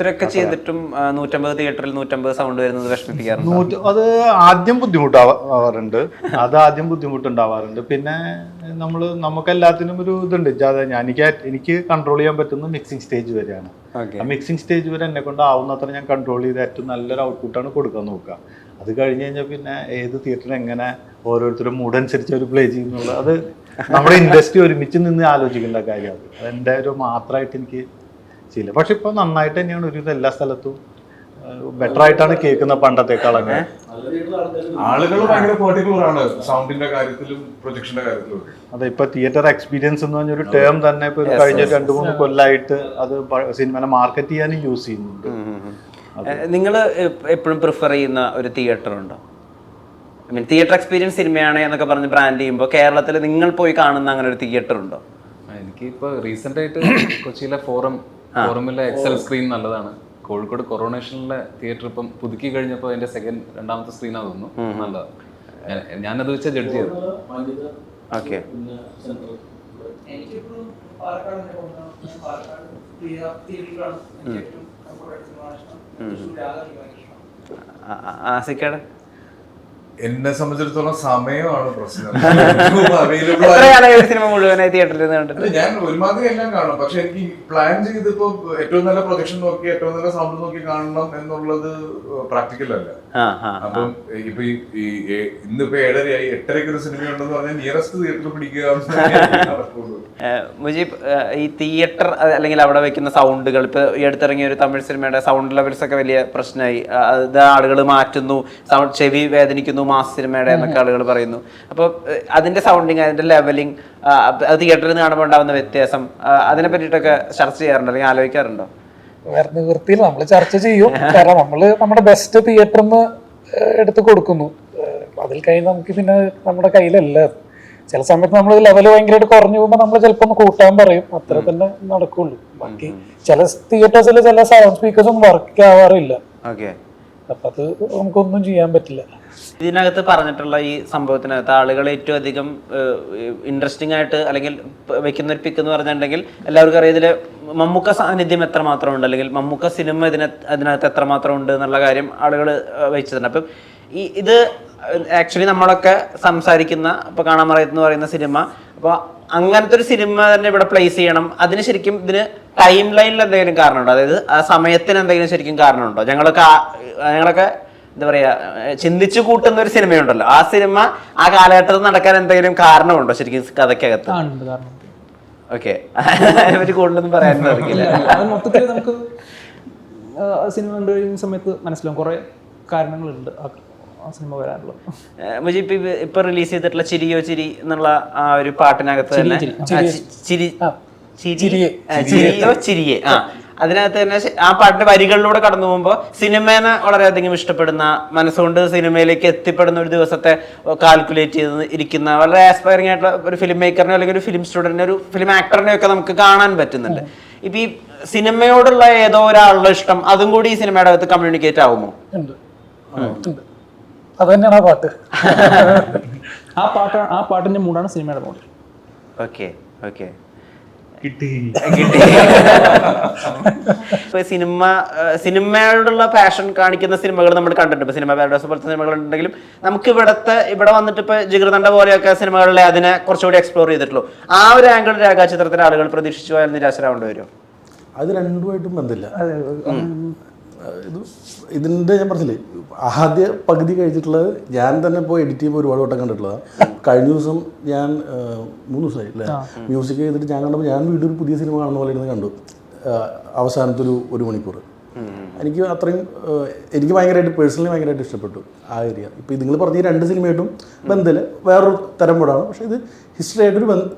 ഇത്രയൊക്കെ ചെയ്തിട്ടും 150 തിയേറ്ററിൽ 150 സൗണ്ട് വരുന്നത് വിഷമിപ്പിക്കാറുണ്ട്. അത് ആദ്യം ബുദ്ധിമുട്ടാവാറുണ്ട്, ആദ്യം ബുദ്ധിമുട്ടുണ്ടാവാറുണ്ട്. പിന്നെ നമുക്കെല്ലാത്തിനും ഒരു ഇതുണ്ട്. എനിക്ക് കൺട്രോൾ ചെയ്യാൻ പറ്റുന്ന മിക്സിംഗ് സ്റ്റേജ് വരെയാണ്. ആ മിക്സിംഗ് സ്റ്റേജ് വരെ എന്നെ കൊണ്ട് ആവുന്നത്ര ഞാൻ കൺട്രോൾ ചെയ്ത് ഏറ്റവും നല്ലൊരു ഔട്ട്പുട്ടാണ് കൊടുക്കാൻ നോക്കുക. അത് കഴിഞ്ഞ് കഴിഞ്ഞാൽ പിന്നെ ഏത് തിയേറ്ററിൽ എങ്ങനെ ഓരോരുത്തരും മൂഡ് അനുസരിച്ച് അവർ പ്ലേ ചെയ്യുന്നുള്ളത് അത് നമ്മുടെ ഇൻഡസ്ട്രി ഒരുമിച്ച് നിന്ന് ആലോചിക്കേണ്ട കാര്യമാണ്. അതെൻ്റെ ഒരു മാത്രമായിട്ട് എനിക്ക് ചെയ്യില്ല. പക്ഷെ ഇപ്പൊ നന്നായിട്ട് തന്നെയാണ് ഒരു എല്ലാ സ്ഥലത്തും ബെറ്റർ ആയിട്ടാണ് കേൾക്കുന്ന പണ്ടത്തെക്കാളൊക്കെ. ആളുകൾ ഭയങ്കര പെർട്ടിക്കുലർ ആണ് സൗണ്ടിന്റെ കാര്യത്തിലും പ്രൊജക്ഷന്റെ കാര്യത്തിലും. അതെ, ഇപ്പൊ തിയേറ്റർ എക്സ്പീരിയൻസ് എന്ന് പറഞ്ഞൊരു ടേം തന്നെ ഇപ്പൊ കഴിഞ്ഞ 2-3 കൊല്ലമായിട്ട് അത് സിനിമനെ മാർക്കറ്റ് ചെയ്യാനും യൂസ് ചെയ്യുന്നുണ്ട്. നിങ്ങൾ എപ്പോഴും പ്രിഫർ ചെയ്യുന്ന ഒരു തിയേറ്റർ ഉണ്ടോ? ഐ മീൻ തിയേറ്റർ എക്സ്പീരിയൻസ് സിനിമയാണ് എന്നൊക്കെ പറഞ്ഞ് ബ്രാൻഡ് ചെയ്യുമ്പോൾ കേരളത്തിൽ നിങ്ങൾ പോയി കാണുന്ന അങ്ങനെ ഒരു തിയേറ്റർ ഉണ്ടോ? എനിക്കിപ്പോൾ റീസെൻ്റ് ആയിട്ട് കൊച്ചിയിലെ ഫോറമിലെ എക്സൽ സ്ക്രീൻ നല്ലതാണ്. കോഴിക്കോട് കൊറോണേഷനിലെ തിയേറ്റർ ഇപ്പം പുതുക്കി കഴിഞ്ഞപ്പോൾ അതിന്റെ രണ്ടാമത്തെ സ്ക്രീനാണ് തോന്നുന്നു, നല്ലതാണ്. ഞാനത് വെച്ചാൽ ജഡ്ജ് ചെയ്തു. ഓക്കെ, ആസിക്കയുടെ എന്നെ സംബന്ധിച്ചിടത്തോളം സമയമാണ് പ്രശ്നം. സിനിമ മുഴുവനായി തിയേറ്ററിൽ കണ്ടിട്ട് ഞാൻ ഒരുമാതിരി എല്ലാം കാണും. പക്ഷെ എനിക്ക് പ്ലാൻ ചെയ്തിപ്പോ ഏറ്റവും നല്ല പ്രൊജക്ഷൻ നോക്കി ഏറ്റവും നല്ല സൗണ്ട് നോക്കി കാണണം എന്നുള്ളത് പ്രാക്ടിക്കൽ അല്ല. അപ്പം ഇപ്പൊ ഇന്നിപ്പോ 7:30 8:30 ഒരു സിനിമ ഉണ്ടെന്ന് പറഞ്ഞാൽ നിയറസ്റ്റ് തിയേറ്ററിൽ പിടിക്കുക നടക്കുള്ളൂ. മുജീബ്, ഈ തിയേറ്റർ അല്ലെങ്കിൽ അവിടെ വെക്കുന്ന സൗണ്ടുകൾ, ഇപ്പൊ ഈ അടുത്തിറങ്ങിയ ഒരു തമിഴ് സിനിമയുടെ സൗണ്ട് ലെവൽസ് ഒക്കെ വലിയ പ്രശ്നമായി. അത് ആളുകൾ മാറ്റുന്നു, സൗണ്ട് ചെവി വേദനിക്കുന്നു മാസ് സിനിമയുടെ എന്നൊക്കെ ആളുകൾ പറയുന്നു. അപ്പോൾ അതിന്റെ സൗണ്ടിങ്, അതിന്റെ ലെവലിംഗ്, അത് തിയേറ്ററിൽ നിന്ന് കാണുമ്പോൾ ഉണ്ടാകുന്ന വ്യത്യാസം, അതിനെ പറ്റിയിട്ടൊക്കെ ചർച്ച ചെയ്യാറുണ്ടോ അല്ലെങ്കിൽ ആലോചിക്കാറുണ്ടോ? വേറെ നിവൃത്തിയിൽ നമ്മൾ ചർച്ച ചെയ്യും. കാരണം നമ്മള് നമ്മുടെ ബെസ്റ്റ് തിയേറ്ററിന്ന് എടുത്ത് കൊടുക്കുന്നു. അതിൽ കഴിഞ്ഞ് നമുക്ക് പിന്നെ നമ്മുടെ കയ്യിലല്ല. ചില സമയത്ത് നമ്മൾ ലെവൽ ഭയങ്കരമായിട്ട് കുറഞ്ഞു പോകുമ്പോൾ നമ്മൾ ചിലപ്പോൾ ഒന്ന് കൂട്ടാൻ പറയും, അത്ര തന്നെ നടക്കുള്ളൂ. ബാക്കി ചില തിയേറ്റേഴ്സിൽ ചില സൗണ്ട് സ്പീക്കേഴ്സ് ഒന്നും വർക്ക് ആവാറില്ല. അപ്പൊ അത് നമുക്കൊന്നും ചെയ്യാൻ പറ്റില്ല. ഇതിനകത്ത് പറഞ്ഞിട്ടുള്ള ഈ സംഭവത്തിനകത്ത് ആളുകൾ ഏറ്റവും അധികം ഇൻട്രസ്റ്റിംഗ് ആയിട്ട് അല്ലെങ്കിൽ വെക്കുന്ന ഒരു പിക്ക് എന്ന് പറഞ്ഞിട്ടുണ്ടെങ്കിൽ എല്ലാവർക്കും അറിയാം ഇതിൽ മമ്മൂക്ക സാന്നിധ്യം എത്രമാത്രം ഉണ്ട്, അല്ലെങ്കിൽ മമ്മൂക്ക സിനിമ അതിനകത്ത് എത്രമാത്രം ഉണ്ട് എന്നുള്ള കാര്യം ആളുകൾ വെച്ചിട്ടുണ്ട്. അപ്പം ഇത് ആക്ച്വലി നമ്മളൊക്കെ സംസാരിക്കുന്ന ഇപ്പോൾ കാണാൻ മറയത്ത് പറയുന്ന സിനിമ, അപ്പോൾ അങ്ങനത്തെ ഒരു സിനിമ തന്നെ ഇവിടെ പ്ലേസ് ചെയ്യണം. അതിന് ശരിക്കും ഇതിന് ടൈം ലൈനിൽ എന്തെങ്കിലും കാരണമുണ്ടോ? അതായത് ആ സമയത്തിന് എന്തെങ്കിലും ശരിക്കും കാരണമുണ്ടോ? ഞങ്ങളൊക്കെ എന്താ പറയാ ചിന്തിച്ചു കൂട്ടുന്ന ഒരു സിനിമയുണ്ടല്ലോ, ആ സിനിമ ആ കാലഘട്ടത്തിൽ നടക്കാൻ എന്തെങ്കിലും കാരണമുണ്ടോ ശരിക്കും കഥയ്ക്കകത്ത്? ഓക്കെ, അതിനെപ്പറ്റി കൂടുതലൊന്നും പറയാൻ അറിയില്ല. മൊത്തത്തിൽ നമുക്ക് സിനിമ കണ്ടു കഴിയുന്ന സമയത്ത് മനസ്സിലാവും കുറെ കാരണങ്ങളുണ്ട് ആ സിനിമ വരാനുള്ളത്. മുജീബ്, ഇപ്പൊ റിലീസ് ചെയ്തിട്ടുള്ള ചിരിയോ ചിരി എന്നുള്ള ആ ഒരു പാട്ടിനകത്ത് തന്നെ ചിരിയോ ചിരിയെ, അതിനകത്ത് തന്നെ ആ പാട്ടിന്റെ വരികളിലൂടെ കടന്നു പോകുമ്പോൾ സിനിമേനെ വളരെയധികം ഇഷ്ടപ്പെടുന്ന, മനസ്സുകൊണ്ട് സിനിമയിലേക്ക് എത്തിപ്പെടുന്ന ഒരു ദിവസത്തെ കാൽക്കുലേറ്റ് ചെയ്ത് ഇരിക്കുന്ന വളരെ ആസ്പയറിംഗ് ആയിട്ടുള്ള ഒരു ഫിലിം മേക്കറിനെ അല്ലെങ്കിൽ ഒരു ഫിലിം സ്റ്റുഡന്റിനെ, ഒരു ഫിലിം ആക്ടറിനെ ഒക്കെ നമുക്ക് കാണാൻ പറ്റുന്നുണ്ട്. ഇപ്പൊ ഈ സിനിമയോടുള്ള ഏതോ ഒരാളുടെ ഇഷ്ടം അതും കൂടി ഈ സിനിമയുടെ അകത്ത് കമ്മ്യൂണിക്കേറ്റ് ആവുമോ? അത് തന്നെയാണ് ആ പാട്ട്. ആ പാട്ടിന്റെ മൂടാണ് സിനിമയുടെ മൂഡ്. ഓക്കെ ഓക്കെ, കിട്ടി. സിനിമയോടുള്ള പാഷൻ കാണിക്കുന്ന സിനിമകൾ നമ്മൾ കണ്ടിട്ടുണ്ട്. ഇപ്പൊ സിനിമ പാരഡൈസ് പോലത്തെ സിനിമകൾ ഉണ്ടെങ്കിലും നമുക്ക് ഇവിടെ വന്നിട്ട് ഇപ്പൊ ജിഗർദണ്ഡ പോലെയൊക്കെ സിനിമകളിലെ അതിനെ കുറച്ചുകൂടി എക്സ്പ്ലോർ ചെയ്തിട്ടുള്ളൂ. ആ ഒരു ആംഗിൾ രേഖാചിത്രത്തിലെ ആളുകൾ പ്രതീക്ഷിച്ചു പോയാൽ നിരാശരാവേണ്ടി വരും. അത് രണ്ടുമായിട്ടും ബന്ധമില്ല. ഇതിൻ്റെ ഞാൻ പറഞ്ഞില്ലേ, ആദ്യ പകുതി കഴിച്ചിട്ടുള്ളത് ഞാൻ തന്നെ പോയി എഡിറ്റ് ചെയ്യുമ്പോൾ ഒരുപാട് വട്ടം കണ്ടിട്ടുള്ളതാണ്. കഴിഞ്ഞ ദിവസം ഞാൻ 3 ദിവസമായി അല്ലേ മ്യൂസിക് ചെയ്തിട്ട് ഞാൻ കണ്ടപ്പോൾ ഞാൻ വീണ്ടും ഒരു പുതിയ സിനിമ കാണുന്ന പോലെ ഇരുന്ന് കണ്ടു. അവസാനത്തെ ഒരു മണിക്കൂർ എനിക്ക് ഭയങ്കരമായിട്ട് പേഴ്സണലി ഭയങ്കരമായിട്ട് ഇഷ്ടപ്പെട്ടു ആ ഏരിയ. ഇപ്പോൾ നിങ്ങൾ പറഞ്ഞ ഈ 2 സിനിമയായിട്ടും ബന്ധമില്ല, വേറൊരു തരം പടമാണ്. പക്ഷേ ഇത് ഹിസ്റ്ററി ആയിട്ടൊരു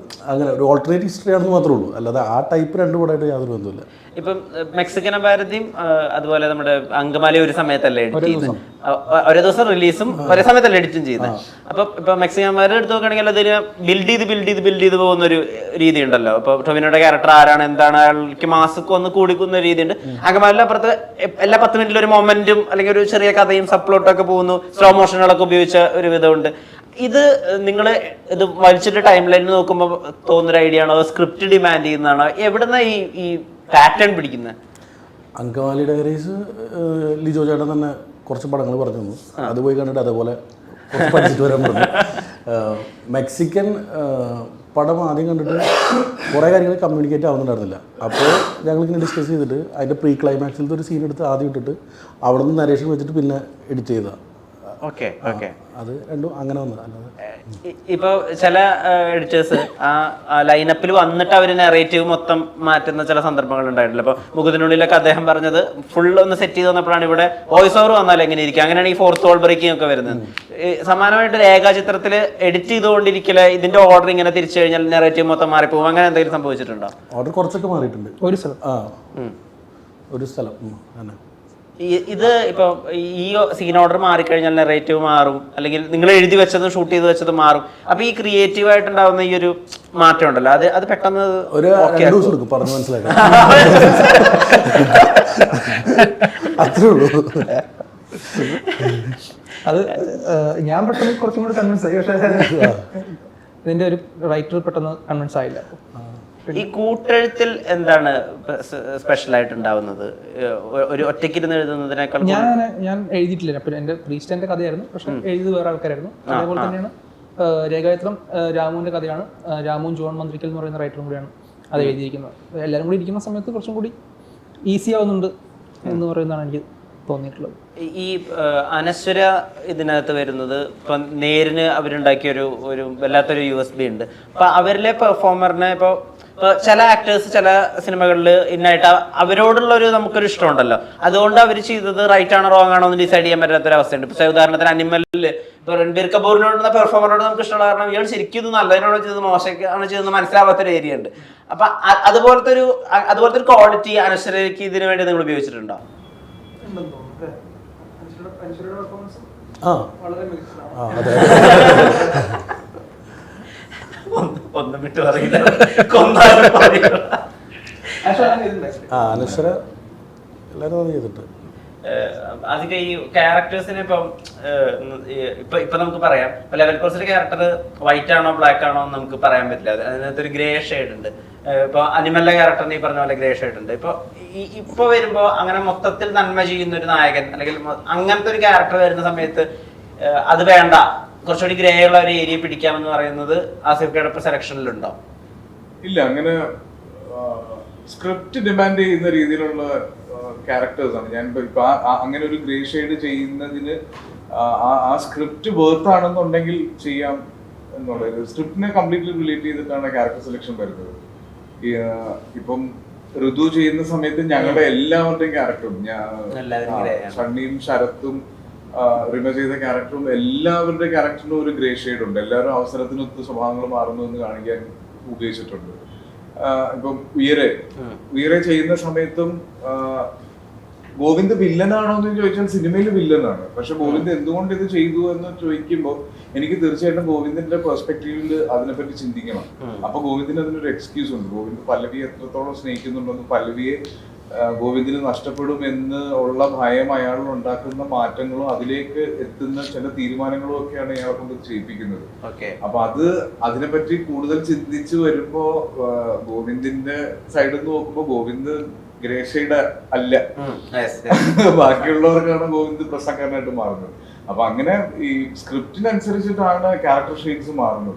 അങ്ങനെ ഒരു ഓൾട്ടർനേറ്റ് ഹിസ്റ്ററി ആണെന്ന് മാത്രമേ ഉള്ളൂ, അല്ലാതെ ആ ടൈപ്പ് 2 പടമായിട്ട് യാതൊരു ബന്ധമില്ല. ഇപ്പം മെക്സിക്കൻ അപാരതിയും അതുപോലെ നമ്മുടെ അങ്കമാലി ഒരു സമയത്തല്ലേ എഡിറ്റ് ചെയ്തത്, ഒരേ ദിവസം റിലീസും ഒരേ സമയത്തല്ലേ എഡിറ്റും ചെയ്തത്. അപ്പൊ ഇപ്പൊ മെക്സിക്കൻ അപാരതി എടുത്ത് നോക്കുകയാണെങ്കിൽ അതിന് ബിൽഡ് ചെയ്ത് പോകുന്ന ഒരു രീതി ഉണ്ടല്ലോ. ഇപ്പൊ ടൊവിനോയുടെ ക്യാരക്ടർ ആരാണ്, എന്താണ്, അയാൾക്ക് മാസ്ക് ഒന്ന് കൂടിക്കുന്ന രീതിയുണ്ട്. അങ്കമാലിയിൽ അപ്പുറത്ത് എല്ലാ 10 മിനിറ്റിലും ഒരു മൊമെന്റും അല്ലെങ്കിൽ ഒരു ചെറിയ കഥയും സബ്പ്ലോട്ടും ഒക്കെ പോകുന്നു, സ്ലോ മോഷനുകളൊക്കെ ഉപയോഗിച്ച ഒരു വിധമുണ്ട്. ഇത് നിങ്ങൾ ഇത് വലിച്ചിട്ട് ടൈം ലൈനിൽ നോക്കുമ്പോൾ തോന്നുന്നൊരു ഐഡിയ ആണോ, സ്ക്രിപ്റ്റ് ഡിമാൻഡ് ചെയ്യുന്നതാണോ, എവിടുന്ന ഈ പാറ്റേൺ പിടിക്കുന്നത്? അങ്കമാലി ഡയറീസ് ലിജോ ചേട്ടൻ തന്നെ കുറച്ച് പടങ്ങൾ പറഞ്ഞു തന്നു. അത് പോയി കണ്ടിട്ട് അതേപോലെ കുറച്ച് പഠിച്ചിട്ട് വരാൻ പറഞ്ഞു. മെക്സിക്കൻ പടം ആദ്യം കണ്ടിട്ട് കുറേ കാര്യങ്ങൾ കമ്മ്യൂണിക്കേറ്റ് ആവുന്നുണ്ടായിരുന്നില്ല. അപ്പോൾ ഞങ്ങളിങ്ങനെ ഡിസ്കസ് ചെയ്തിട്ട് അതിൻ്റെ പ്രീ ക്ലൈമാക്സിലത്തെ ഒരു സീൻ എടുത്ത് ആദ്യം ഇട്ടിട്ട് അവിടെ നിന്ന് നരേഷൻ വെച്ചിട്ട് പിന്നെ എഡിറ്റ് ചെയ്തതാണ്. Okay okay. അത് രണ്ടും അങ്ങനെ വന്നത്. അല്ലാതെ ഇപ്പൊ ചില എഡിറ്റേഴ്സ് ആ ലൈനപ്പിൽ വന്നിട്ട് അവര് നെറേറ്റീവ് മൊത്തം മാറ്റുന്ന ചില സന്ദർഭങ്ങൾ ഉണ്ടായിട്ടില്ല. ഇപ്പൊ മുഖത്തിനുള്ളിലൊക്കെ അദ്ദേഹം പറഞ്ഞത് ഫുൾ ഒന്ന് സെറ്റ് ചെയ്ത് വന്നപ്പോഴാണ് ഇവിടെ വോയിസ് ഓവർ വന്നാൽ എങ്ങനെ ഇരിക്കും, അങ്ങനെയാണ് ഈ ഫോർത്ത് വോൾ ബ്രേക്കിംഗ് ഒക്കെ വരുന്നത്. സമാനമായിട്ട് രേഖാചിത്രത്തിൽ എഡിറ്റ് ചെയ്തുകൊണ്ടിരിക്കല ഇതിന്റെ ഓർഡർ ഇങ്ങനെ തിരിച്ചു കഴിഞ്ഞാൽ നെറേറ്റീവ് മൊത്തം മാറിപ്പോകും, അങ്ങനെ എന്തെങ്കിലും സംഭവിച്ചിട്ടുണ്ടോ? ഓർഡർ കുറച്ചൊക്കെ മാറിയിട്ടുണ്ട്. ഒരു സ്ഥലം ഒരു സ്ഥലം തന്നെ. ഇത് ഇപ്പൊ ഈ സീൻ ഓർഡർ മാറിക്കഴിഞ്ഞാൽ നെറേറ്റീവ് മാറും, അല്ലെങ്കിൽ നിങ്ങൾ എഴുതി വെച്ചതും ഷൂട്ട് ചെയ്ത് വെച്ചതും മാറും. അപ്പൊ ഈ ക്രിയേറ്റീവ് ആയിട്ടുണ്ടാവുന്ന ഈ ഒരു മാറ്റം ഉണ്ടല്ലോ, അത് പെട്ടെന്ന് ഒരു 2 ദിവസം എടുക്കും പറഞ്ഞു മനസ്സിലാക്കാൻ. അത്രേ ഉള്ളൂ. അത് ഞാൻ പെട്ടെന്ന് കുറച്ചും കൂടി കൺവിൻസ് ആയി. പക്ഷേ ഇതിന്റെ ഒരു റൈറ്റർ പെട്ടെന്ന് കൺവിൻസ് ആയില്ല. ഈ കൂട്ടെഴുത്തിൽ എന്താണ് സ്പെഷ്യൽ ആയിട്ട് ഉണ്ടാവുന്നത്? ഒരു ഒറ്റയ്ക്കിരുന്ന് എഴുതുന്നതിനേക്കാൾ ഞാൻ എഴുതിയിട്ടില്ല. പിന്നെ എന്റെ പ്രീസ്റ്റന്റെ കഥയായിരുന്നു, പക്ഷെ എഴുതിയത് വേറെ ആൾക്കാരായിരുന്നു. അതേപോലെ തന്നെയാണ് രേഖാചിത്രം രാമുവിന്റെ കഥയാണ്. രാമുവും ജോൺ മന്ത്രിക്കൽ എന്ന് പറയുന്ന റൈറ്ററും കൂടിയാണ് അത് എഴുതിയിരിക്കുന്നത്. എല്ലാവരും കൂടി ഇരിക്കുന്ന സമയത്ത് കുറച്ചും കൂടി ഈസി ആവുന്നുണ്ട് എന്ന് പറയുന്നതാണ് എനിക്ക് തോന്നിയിട്ടുള്ളത്. ഈ അനശ്വര ഇതിനകത്ത് വരുന്നത് ഇപ്പം നേരിന് അവരുണ്ടാക്കിയ ഒരു വല്ലാത്തൊരു USB ഉണ്ട്. അപ്പൊ അവരിലെ പെർഫോമറിനെ ഇപ്പോൾ ചില ആക്ടേഴ്സ് ചില സിനിമകളിൽ ഇന്നായിട്ട് അവരോടുള്ള ഒരു നമുക്കൊരു ഇഷ്ടമുണ്ടല്ലോ, അതുകൊണ്ട് അവർ ചെയ്തത് റൈറ്റ് ആണോ റോങ് ആണോ എന്ന് ഡിസൈഡ് ചെയ്യാൻ പറ്റാത്തൊരവസ്ഥയുണ്ട്. ഇപ്പൊ ഉദാഹരണത്തിന് അനിമലിൽ ഇപ്പോൾ രൺബീർ കപൂറിനോടുള്ള പെർഫോമറോട് നമുക്ക് ഇഷ്ടമുള്ള കാരണം ഇയാൾ ശരിക്കും ഇത് നല്ലതിനാണോ ചെയ്തത് മോശമാണ് ചെയ്തത് മനസ്സിലാവാത്തൊരു ഏരിയ ഉണ്ട്. അപ്പൊ അതുപോലത്തെ ഒരു ക്വാളിറ്റി അനശ്വരയ്ക്ക് ഇതിനു വേണ്ടി നിങ്ങൾ ഉപയോഗിച്ചിട്ടുണ്ടോ? അതെ. ഒന്നും വിട്ടു പറയില്ല. അനശ്വര എല്ലാവരും ചെയ്തിട്ട് അതൊക്കെ ഈ ക്യാരക്ടേഴ്സിനെ ഇപ്പൊ നമുക്ക് പറയാം, ലെവൽ കോഴ്സിന്റെ ക്യാരക്ടർ വൈറ്റ് ആണോ ബ്ലാക്ക് ആണോ എന്ന് നമുക്ക് പറയാൻ പറ്റില്ല. അതിനകത്തൊരു ഗ്രേ ഷെയ്ഡ് ഉണ്ട്. ഇപ്പൊ അനിമലിന്റെ ക്യാരക്ടറിന് ഈ പറഞ്ഞ പോലെ ഗ്രേ ഷെയ്ഡ് ഉണ്ട്. ഇപ്പൊ വരുമ്പോ അങ്ങനെ മൊത്തത്തിൽ നന്മ ചെയ്യുന്ന ഒരു നായകൻ അല്ലെങ്കിൽ അങ്ങനത്തെ ഒരു ക്യാരക്ടർ വരുന്ന സമയത്ത് അത് വേണ്ട, കുറച്ചുകൂടി ഗ്രേ ഉള്ള ഒരു ഏരിയ പിടിക്കാമെന്ന് പറയുന്നത് ആസിഫ് ഖയുടെ സെലക്ഷനിലുണ്ടോ? ഇല്ല, അങ്ങനെ സ്ക്രിപ്റ്റ് ഡിമാൻഡ് ചെയ്യുന്ന രീതിയിലുള്ള ക്യാരക്ടേഴ്സ് ആണ്. ഞാൻ ഇപ്പൊ അങ്ങനെ ഒരു ഗ്രേ ഷെയ്ഡ് ചെയ്യുന്നതിന് ആ സ്ക്രിപ്റ്റ് വേർത്ത് ആണെന്നുണ്ടെങ്കിൽ ചെയ്യാം എന്നുള്ളത്. സ്ക്രിപ്റ്റിനെ കംപ്ലീറ്റ്ലി റിലേറ്റ് ചെയ്തിട്ടാണ് ക്യാരക്ടർ സെലക്ഷൻ വരുന്നത്. ഇപ്പം ഋതു ചെയ്യുന്ന സമയത്ത് ഞങ്ങളുടെ എല്ലാവരുടെയും ക്യാരക്ടറും ഷണ്ണിയും ശരത്തും റിമ ചെയ്ത ക്യാരക്ടറും എല്ലാവരുടെ ക്യാരക്ടറിനും ഒരു ഗ്രേ ഷെയ്ഡ് ഉണ്ട്. എല്ലാവരും അവസരത്തിനൊത്ത് സ്വഭാവങ്ങൾ മാറുന്നു എന്ന് കാണിക്കാൻ ഉപയോഗിച്ചിട്ടുണ്ട്. ഇപ്പം ഉയരെ ചെയ്യുന്ന സമയത്തും ഗോവിന്ദ് വില്ലനാണോ എന്ന് ചോദിച്ചാൽ സിനിമയിൽ വില്ലനാണ്. പക്ഷെ ഗോവിന്ദ് എന്തുകൊണ്ട് ഇത് ചെയ്തു എന്ന് ചോദിക്കുമ്പോൾ എനിക്ക് തീർച്ചയായിട്ടും ഗോവിന്ദിന്റെ പെർസ്പെക്റ്റീവിൽ അതിനെപ്പറ്റി ചിന്തിക്കണം. അപ്പൊ ഗോവിന്ദിന് അതിനൊരു എക്സ്ക്യൂസ് ഉണ്ട്. ഗോവിന്ദ് പല്ലവിയെ എത്രത്തോളം സ്നേഹിക്കുന്നുണ്ടെന്ന്, പല്ലവിയെ ഗോവിന്ദിന് നഷ്ടപ്പെടും എന്ന് ഉള്ള ഭയം അയാളിൽ ഉണ്ടാക്കുന്ന മാറ്റങ്ങളും അതിലേക്ക് എത്തുന്ന ചില തീരുമാനങ്ങളും ഒക്കെയാണ് ഇയാളെ കൊണ്ട് ചെയ്യിപ്പിക്കുന്നത്. അപ്പൊ അതിനെപ്പറ്റി കൂടുതൽ ചിന്തിച്ചു വരുമ്പോ ഗോവിന്ദിന്റെ സൈഡിൽ നിന്ന് നോക്കുമ്പോ ഗോവിന്ദ് ഗ്രേ ഷെയ്ഡ് അല്ല, ബാക്കിയുള്ളവർക്കാണ് ഗോവിന്ദ് പ്രസംഗനായിട്ട് മാറുന്നത്. അപ്പൊ അങ്ങനെ ഈ സ്ക്രിപ്റ്റിനനുസരിച്ചിട്ടാണ് ക്യാരക്ടർ ഷെയ്ഡ്സ് മാറുന്നത്.